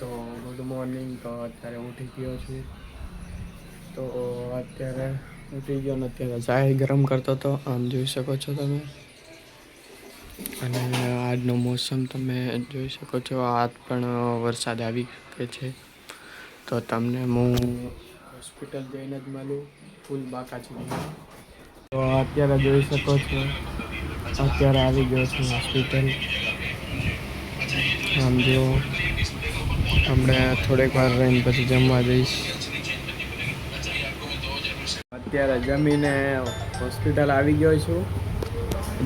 તો good morning. તો અત્યારે ઉઠી ગયો છું. તો અત્યારે ઉઠી ગયો ને અત્યારે ચાય ગરમ કરતો હતો, આમ જોઈ શકો છો તમે. અને આજનો મોસમ તમે જોઈ શકો છો. આજ પણ વરસાદ આવી શકે છે. તો તમને હું હોસ્પિટલ જઈને જ મળું, ફૂલ બાકા છું. તો અત્યારે જોઈ શકો છો, અત્યારે આવી ગયો છું હોસ્પિટલ. આમ જો હમણાં થોડીક વાર રહીને પછી જમવા જઈશ. અત્યારે જમીને હોસ્પિટલ આવી ગયો છું,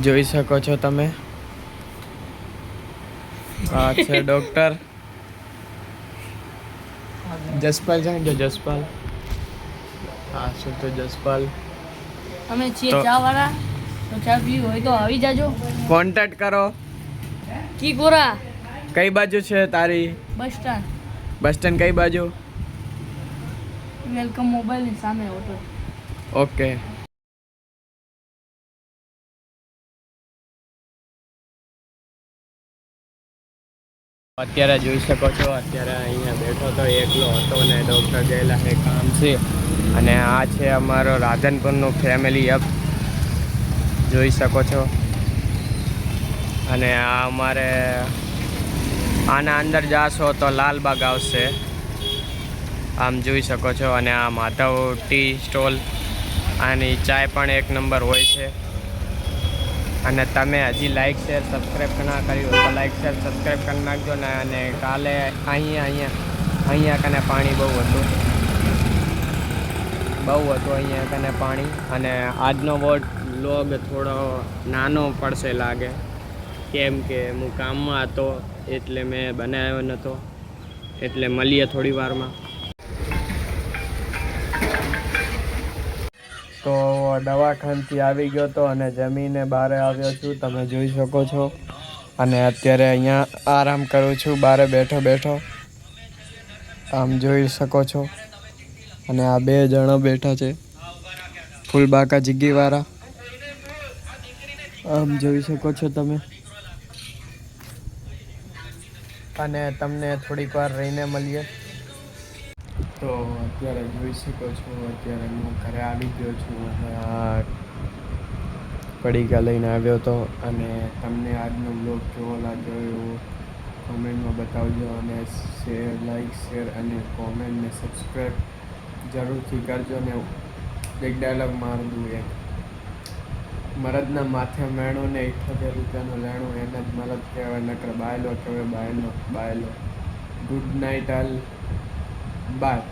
જોઈ શકો છો તમે. આ છે ડૉક્ટર જસપાલ. જાણજો જસપાલ? હા, શું તો જસપાલ. અમે છીએ ચા વાળા, તો ચા પીવી હોય તો આવી જાજો. કોન્ટેક્ટ કરો. કી ગોરા કઈ બાજુ છે તારી? Bus stand. બસ સ્ટેન્ડ કઈ બાજુ? વેલકમ મોબાઈલ ની સામે હોટલ. ઓકે. અત્યારે જોઈ શકો છો, અત્યારે અહીંયા બેઠો તો એકલો હતો ને ડૉક્ટર ગયેલા છે કામ છે. અને આ છે અમારો રાધનપુરનું ફેમિલી હબ, જોઈ શકો છો. અને આ અમારે આના અંદર જાશો તો લાલબાગ આવશે, આમ જોઈ શકો છો. અને આ માધવ ટી સ્ટોલ, આની ચાય પણ એક નંબર હોય છે. અને તમે હજી લાઈક શેર સબસ્ક્રાઈબ ના કર્યું તો લાઈક શેર સબસ્ક્રાઈબ કરી નાખજો ને. અને કાલે અહીંયા કને પાણી બહુ હતું અહીંયા કને પાણી. અને આજનો વ્લોગ થોડો નાનો પડશે લાગે, કેમ કે હું કામમાં હતો એટલે મેં બનાવ્યો નહોતો. એટલે મળીએ થોડી વારમાં. તો દવાખાનાથી આવી ગયો તો અને જમીને બહાર આવ્યો છું, તમે જોઈ શકો છો. અને અત્યારે અહીંયા આરામ કરું છું, બહાર બેઠો. આમ જોઈ શકો છો. અને આ 2 જણા બેઠા છે, ફૂલબાકા જીગીવાળા. આમ જોઈ શકો છો તમે. અને તમને થોડીક વાર રહીને મળીએ. તો અત્યારે જોઈ શકો છો, અત્યારે હું ઘરે આવી ગયો છું. અને આ પડીકા લઈને આવ્યો હતો. અને તમને આજનો બ્લોગ કેવો લાગ્યો એવું કોમેન્ટમાં બતાવજો. અને લાઈક શેર અને કોમેન્ટ ને સબસ્ક્રાઈબ જરૂરથી કરજો. ને એક ડાયલોગ માર દઉં, એક મરદના માથે મેણું ને 78 રૂપિયાનું લેણું, એને જ મરદ કહેવાય, નકર બાયલો કહેવાય બાયલો. ગુડ નાઇટ, આલ બાય.